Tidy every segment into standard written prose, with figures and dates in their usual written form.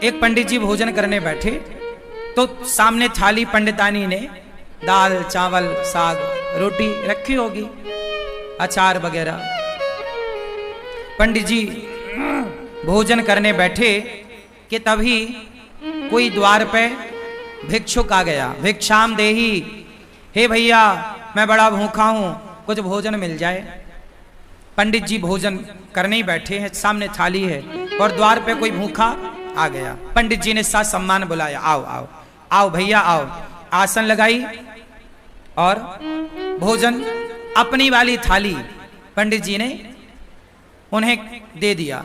एक पंडित जी भोजन करने बैठे तो सामने थाली पंडितानी ने दाल चावल साग रोटी रखी होगी, अचार वगैरह। पंडित जी भोजन करने बैठे कि तभी कोई द्वार पे भिक्षुक आ गया। भिक्षाम देही, हे भैया मैं बड़ा भूखा हूं, कुछ भोजन मिल जाए। पंडित जी भोजन करने ही बैठे हैं, सामने थाली है और द्वार पे कोई भूखा आ गया। पंडित जी ने साथ सम्मान बुलाया, आओ आओ आओ भैया आओ। आसन लगाई और भोजन अपनी वाली थाली पंडित जी ने उन्हें दे दिया।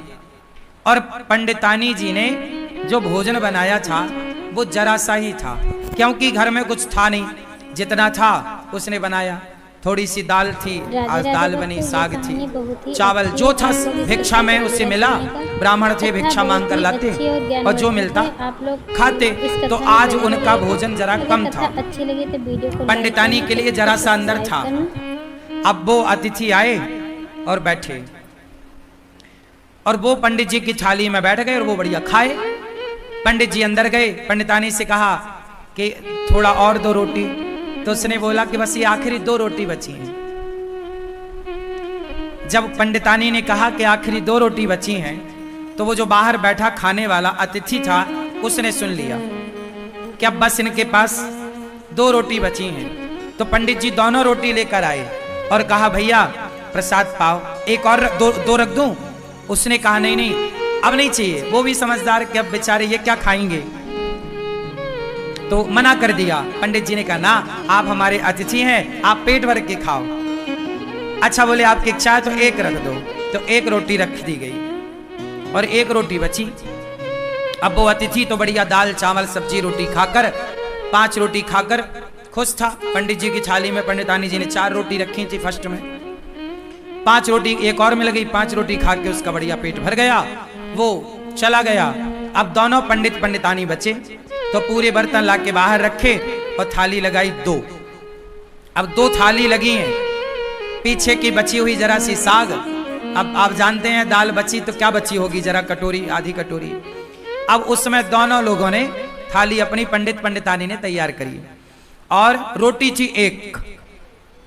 और पंडितानी जी ने जो भोजन बनाया था वो जरा सा ही था, क्योंकि घर में कुछ था नहीं, जितना था उसने बनाया। थोड़ी सी दाल थी, आज दाल बनी, साग थी, चावल जो था भिक्षा में उससे मिला। ब्राह्मण थे, भिक्षा मांग कर लाते और जो मिलता खाते। तो आज उनका भोजन जरा कम था, पंडितानी के लिए जरा सा अंदर था। अब वो अतिथि आए और बैठे और वो पंडित जी की थाली में बैठ गए और वो बढ़िया खाए। पंडित जी अंदर गए, पंडितानी से कहा कि थोड़ा और दो रोटी। तो उसने बोला कि बस ये आखिरी 2 रोटी बची हैं। जब पंडितानी ने कहा कि आखिरी 2 रोटी बची हैं, तो वो जो बाहर बैठा खाने वाला अतिथि था उसने सुन लिया कि अब बस इनके पास 2 रोटी बची हैं। तो पंडित जी दोनों रोटी लेकर आए और कहा भैया प्रसाद पाओ, एक और दो रख दूं। उसने कहा नहीं नहीं अब नहीं चाहिए। वो भी समझदार कि अब बेचारे ये क्या खाएंगे, तो मना कर दिया। पंडित जी ने कहा ना, आप हमारे अतिथि हैं, आप पेट भर के खाओ। अच्छा बोले आपकी इच्छा है तो एक रख दो। तो 1 रोटी रख दी गई और 1 रोटी बची। अब वो अतिथि तो बढ़िया दाल चावल सब्जी रोटी खाकर 5 रोटी खाकर खुश था। पंडित जी की थाली में पंडितानी जी ने 4 रोटी रखी थी फर्स्ट में, 5 रोटी एक और मिल गई। 5 रोटी खा के उसका बढ़िया पेट भर गया, वो चला गया। अब दोनों पंडित पंडितानी बचे तो पूरे बर्तन लाके बाहर रखे और थाली लगाई 2। अब 2 थाली लगी हैं, पीछे की बची हुई जरा सी साग। अब आप जानते हैं दाल बची तो क्या बची होगी, जरा कटोरी आधी कटोरी। अब उसमें दोनों लोगों ने थाली अपनी पंडित पंडितानी ने तैयार करी और रोटी थी 1।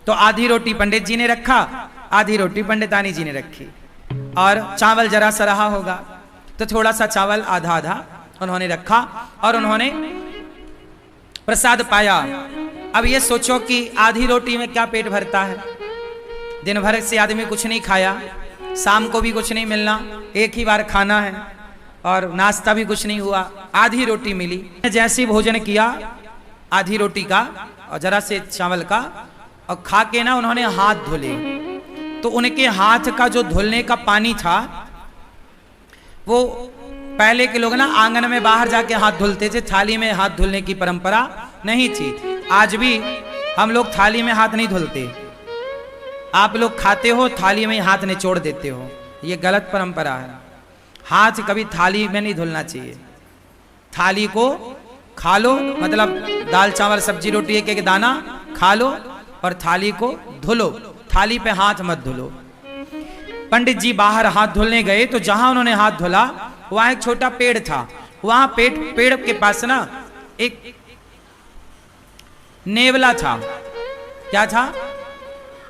तो आधी रोटी पंडित जी ने रखा, आधी रोटी पंडितानी जी ने रखी। और चावल जरा सा रहा होगा तो थोड़ा सा चावल आधा आधा उन्होंने रखा और उन्होंने प्रसाद पाया। अब ये सोचो कि आधी रोटी में क्या पेट भरता है। दिन भर से आदमी कुछ नहीं खाया, शाम को भी कुछ नहीं मिलना, एक ही बार खाना है और नाश्ता भी कुछ नहीं हुआ, आधी रोटी मिली। जैसे भोजन किया आधी रोटी का और जरा से चावल का और खा के ना उन्होंने हाथ धुले। तो उनके हाथ का जो धुलने का पानी था वो पहले के लोग ना आंगन में बाहर जाके हाथ धुलते थे, थाली में हाथ धुलने की परंपरा नहीं थी। आज भी हम लोग थाली में हाथ नहीं धुलते। आप लोग खाते हो थाली में हाथ निचोड़ देते हो, ये गलत परंपरा है। हाथ कभी थाली में नहीं धुलना चाहिए। थाली को खा लो, मतलब दाल चावल सब्जी रोटी एक एक दाना खा लो और थाली को धुलो, थाली पे हाथ मत धुलो। पंडित जी बाहर हाथ धुलने गए तो जहां उन्होंने हाथ धुला वहां एक छोटा पेड़ था। वहां पेड़ के पास ना एक नेवला था। क्या था?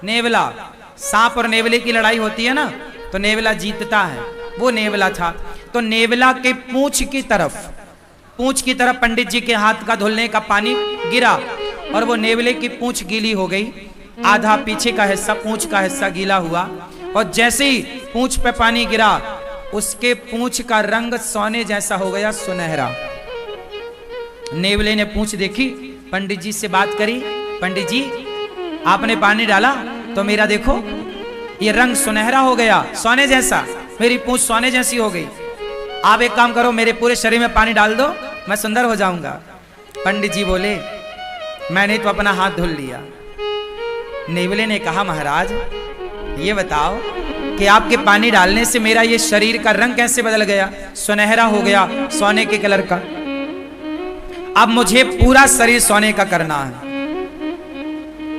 नेवला। सांप और नेवले की लड़ाई होती है ना, तो नेवला जीतता है, वो नेवला था। तो नेवला के पूंछ की तरफ पंडित जी के हाथ का धुलने का पानी गिरा और वो नेवले की पूंछ गीली हो गई। आधा पीछे का हिस्सा, पूंछ का हिस्सा गीला हुआ और जैसे ही पूंछ पे पानी गिरा उसके पूंछ का रंग सोने जैसा हो गया, सुनहरा। नेवले ने पूंछ देखी, पंडित जी से बात करी, पंडित जी आपने पानी डाला तो मेरा देखो ये रंग सुनहरा हो गया, सोने जैसा, मेरी पूंछ सोने जैसी हो गई। आप एक काम करो, मेरे पूरे शरीर में पानी डाल दो, मैं सुंदर हो जाऊंगा। पंडित जी बोले मैंने तो अपना हाथ धुल लिया। नेवले ने कहा महाराज ये बताओ कि आपके पानी डालने से मेरा ये शरीर का रंग कैसे बदल गया, सुनहरा हो गया, सोने के कलर का। अब मुझे पूरा शरीर सोने का करना है,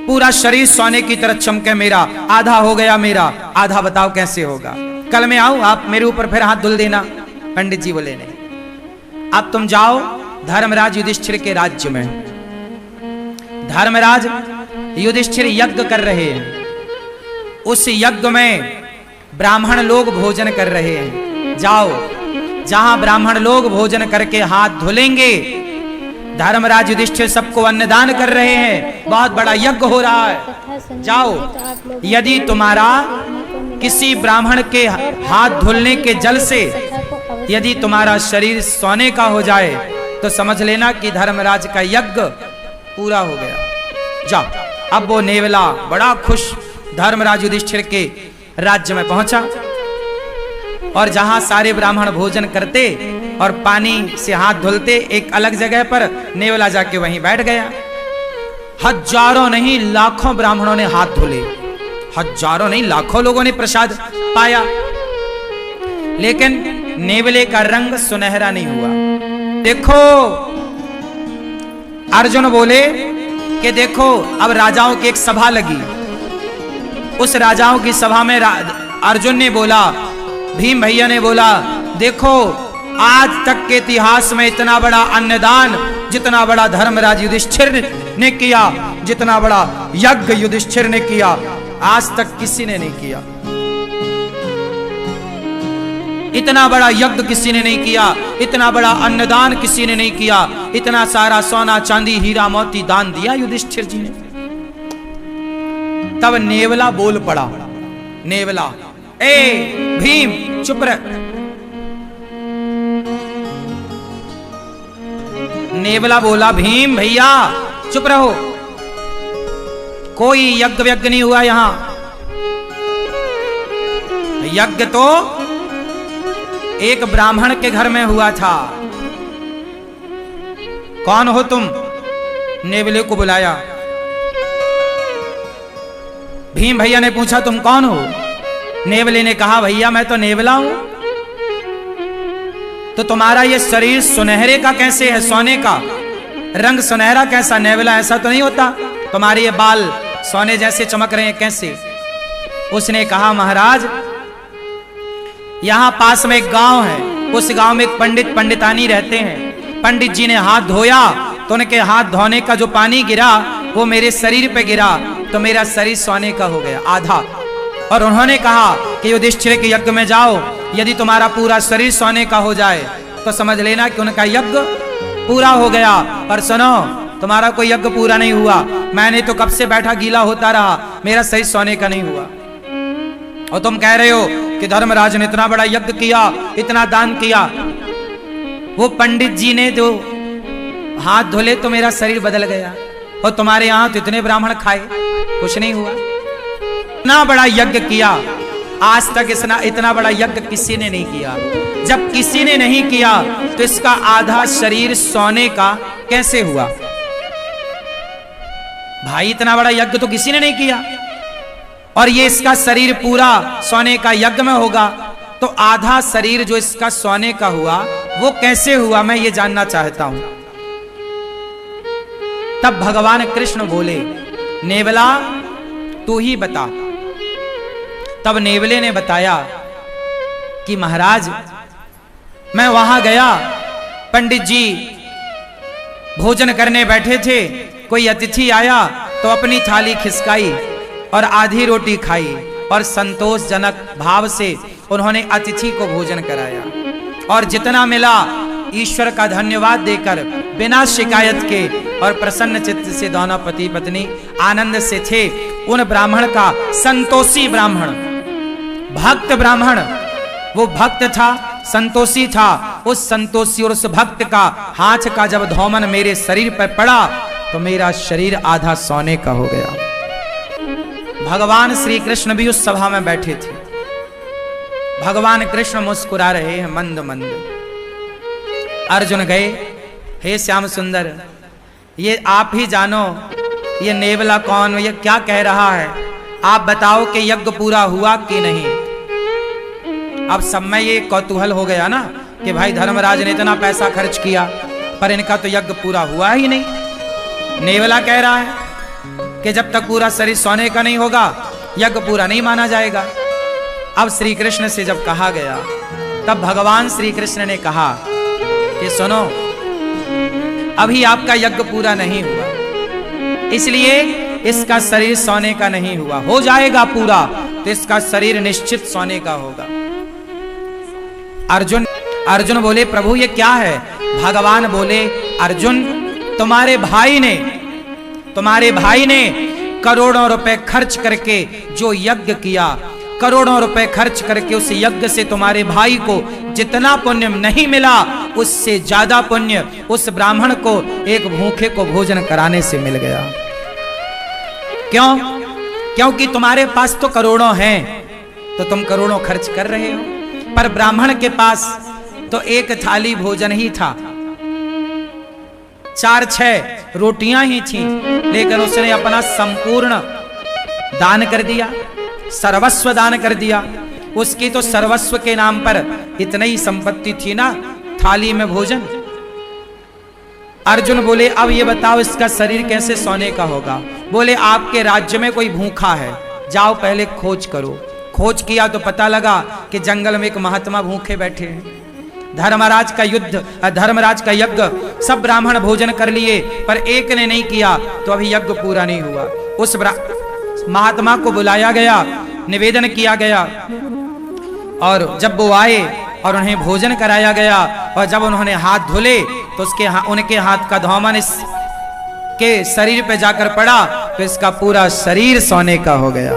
पूरा शरीर सोने की तरह चमके मेरा। आधा हो गया मेरा, आधा बताओ कैसे होगा। कल मैं आऊं, आप मेरे ऊपर फिर हाथ धुल देना। पंडित जी बोले नहीं। अब तुम जाओ धर्मराज युधिष्ठिर के राज्य में। धर्मराज युधिष्ठिर यज्ञ कर रहे हैं, उस यज्ञ में ब्राह्मण लोग भोजन कर रहे हैं। जाओ, जहां ब्राह्मण लोग भोजन करके हाथ धुलेंगे, धर्मराज युधिष्ठिर सबको अन्नदान कर रहे हैं, बहुत बड़ा यज्ञ हो रहा है। जाओ, यदि तुम्हारा किसी ब्राह्मण के हाथ धुलने के जल से यदि तुम्हारा शरीर सोने का हो जाए तो समझ लेना कि धर्मराज का यज्ञ पूरा हो गया। जाओ। अब वो नेवला बड़ा खुश धर्मराज युधिष्ठिर के राज्य में पहुंचा और जहां सारे ब्राह्मण भोजन करते और पानी से हाथ धुलते, एक अलग जगह पर नेवला जाके वहीं बैठ गया। हजारों नहीं लाखों ब्राह्मणों ने हाथ धुले, हजारों नहीं लाखों लोगों ने प्रसाद पाया, लेकिन नेवले का रंग सुनहरा नहीं हुआ। देखो, अर्जुन बोले कि देखो, अब राजाओं की एक सभा लगी। उस राजाओं की सभा में अर्जुन ने बोला, भीम भैया ने बोला, देखो आज तक के इतिहास में इतना बड़ा अन्नदान जितना बड़ा धर्मराज युधिष्ठिर ने किया, जितना बड़ा यज्ञ युधिष्ठिर ने किया, आज तक किसी ने नहीं किया। इतना बड़ा यज्ञ किसी ने नहीं किया, इतना बड़ा अन्नदान किसी ने नहीं किया, इतना सारा सोना चांदी हीरा मोती दान दिया युधिष्ठिर जी ने। तब नेवला बोल पड़ा, नेवला, ए भीम चुप रह। नेवला बोला, भीम भैया चुप रहो, कोई यज्ञ व्यज्ञ नहीं हुआ यहां। यज्ञ तो एक ब्राह्मण के घर में हुआ था। कौन हो तुम? नेवले को बुलाया। भीम भैया ने पूछा, तुम कौन हो? नेवले ने कहा, भैया मैं तो नेवला हूं। तो तुम्हारा ये शरीर सुनहरे का कैसे है? सोने का रंग सुनहरा कैसा? नेवला ऐसा तो नहीं होता, तुम्हारे ये बाल सोने जैसे चमक रहे हैं कैसे? उसने कहा, महाराज यहां पास में एक गांव है, उस गांव में एक पंडित पंडितानी रहते हैं। पंडित जी ने हाथ धोया तो उनके हाथ धोने का जो पानी गिरा वो मेरे शरीर पे गिरा, तो मेरा शरीर सोने का हो गया आधा। और उन्होंने कहा कि युधिष्ठिर के यज्ञ में जाओ, यदि तुम्हारा पूरा शरीर सोने का हो जाए तो समझ लेना कि उनका यज्ञ पूरा हो गया। और सुनो, तुम्हारा कोई यज्ञ पूरा नहीं हुआ, मैंने तो कब से बैठा गीला होता रहा, मेरा शरीर सोने का नहीं हुआ। और तुम कह रहे हो कि धर्मराज ने इतना बड़ा यज्ञ किया, इतना दान किया, वो पंडित जी ने जो हाथ धुले तो मेरा शरीर बदल गया, और तुम्हारे यहां तो इतने ब्राह्मण खाए, कुछ नहीं हुआ। इतना बड़ा यज्ञ किया, आज तक इतना बड़ा यज्ञ किसी ने नहीं किया। जब किसी ने नहीं किया तो इसका आधा शरीर सोने का कैसे हुआ? भाई इतना बड़ा यज्ञ तो किसी ने नहीं किया, और ये इसका शरीर पूरा सोने का यज्ञ में होगा, तो आधा शरीर जो इसका सोने का हुआ वो कैसे हुआ, मैं ये जानना चाहता हूं। तब भगवान कृष्ण बोले, नेवला तू ही बता। तब नेवले ने बताया कि महाराज मैं वहां गया, पंडित जी भोजन करने बैठे थे, कोई अतिथि आया तो अपनी थाली खिसकाई और आधी रोटी खाई, और संतोषजनक भाव से उन्होंने अतिथि को भोजन कराया, और जितना मिला ईश्वर का धन्यवाद देकर बिना शिकायत के और प्रसन्न चित्त से दोनों पति पत्नी आनंद से थे। उन ब्राह्मण का, संतोषी ब्राह्मण, भक्त ब्राह्मण, वो भक्त था, संतोषी था, उस संतोषी और उस भक्त का हाथ का जब धौमन मेरे शरीर पर पड़ा तो मेरा शरीर आधा सोने का हो गया। भगवान श्री कृष्ण भी उस सभा में बैठे थे। भगवान कृष्ण मुस्कुरा रहे हैं मंद मंद। अर्जुन गए, हे श्याम सुंदर, ये आप ही जानो ये नेवला कौन, ये क्या कह रहा है, आप बताओ कि यज्ञ पूरा हुआ कि नहीं। अब सब में ये कौतूहल हो गया ना कि भाई धर्मराज ने इतना पैसा खर्च किया पर इनका तो यज्ञ पूरा हुआ ही नहीं। नेवला कह रहा है कि जब तक पूरा शरीर सोने का नहीं होगा यज्ञ पूरा नहीं माना जाएगा। अब श्री कृष्ण से जब कहा गया तब भगवान श्री कृष्ण ने कहा कि सुनो, अभी आपका यज्ञ पूरा नहीं हुआ, इसलिए इसका शरीर सोने का नहीं हुआ। हो जाएगा पूरा तो इसका शरीर निश्चित सोने का होगा। अर्जुन बोले, प्रभु ये क्या है? भगवान बोले, अर्जुन तुम्हारे भाई ने करोड़ों रुपए खर्च करके जो यज्ञ किया, करोड़ों रुपए खर्च करके उस यज्ञ से तुम्हारे भाई को जितना पुण्य नहीं मिला, उससे ज्यादा पुण्य उस ब्राह्मण को एक भूखे को भोजन कराने से मिल गया। क्यों? क्योंकि तुम्हारे पास तो करोड़ों हैं, तो तुम करोड़ों खर्च कर रहे हो, पर ब्राह्मण के पास तो एक थाली भोजन ही था, 4-6 रोटियां ही थी, लेकिन उसने अपना संपूर्ण दान कर दिया, सर्वस्व दान कर दिया। उसकी तो सर्वस्व के नाम पर इतनी ही संपत्ति थी ना, थाली में भोजन। अर्जुन बोले, अब ये बताओ इसका शरीर कैसे सोने का होगा? बोले, आपके राज्य में कोई भूखा है, जाओ पहले खोज करो। खोज किया तो पता लगा कि जंगल में एक महात्मा भूखे बैठे हैं। धर्मराज का यज्ञ सब ब्राह्मण भोजन कर लिए, पर एक ने नहीं किया, तो अभी यज्ञ पूरा नहीं हुआ। उस महात्मा को बुलाया गया, निवेदन किया गया, और जब वो आए और उन्हें भोजन कराया गया, और जब उन्होंने हाथ धुले तो उनके हाथ का धौमन इसके शरीर पे जाकर पड़ा, तो इसका पूरा शरीर सोने का हो गया,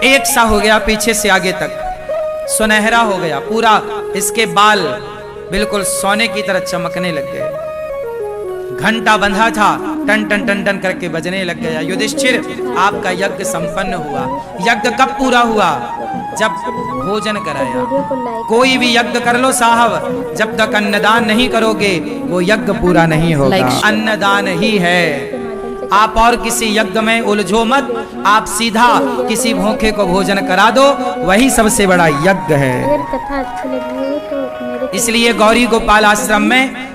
एक सा हो गया, पीछे से आगे तक सुनहरा हो गया पूरा। इसके बाल बिल्कुल सोने की तरह चमकने लग गए। घंटा बंधा था, टन टन टन टन करके बजने लग गया। युधिष्ठिर, आपका यज्ञ संपन्न हुआ। यज्ञ कब पूरा हुआ? जब भोजन कराया। कोई भी यज्ञ कर लो साहब, जब तक अन्नदान नहीं करोगे वो यज्ञ पूरा नहीं होगा। अन्नदान ही है। आप और किसी यज्ञ में उलझो मत, आप सीधा किसी भूखे को भोजन करा दो, वही सबसे बड़ा यज्ञ है। इसलिए गौरी गोपाल आश्रम में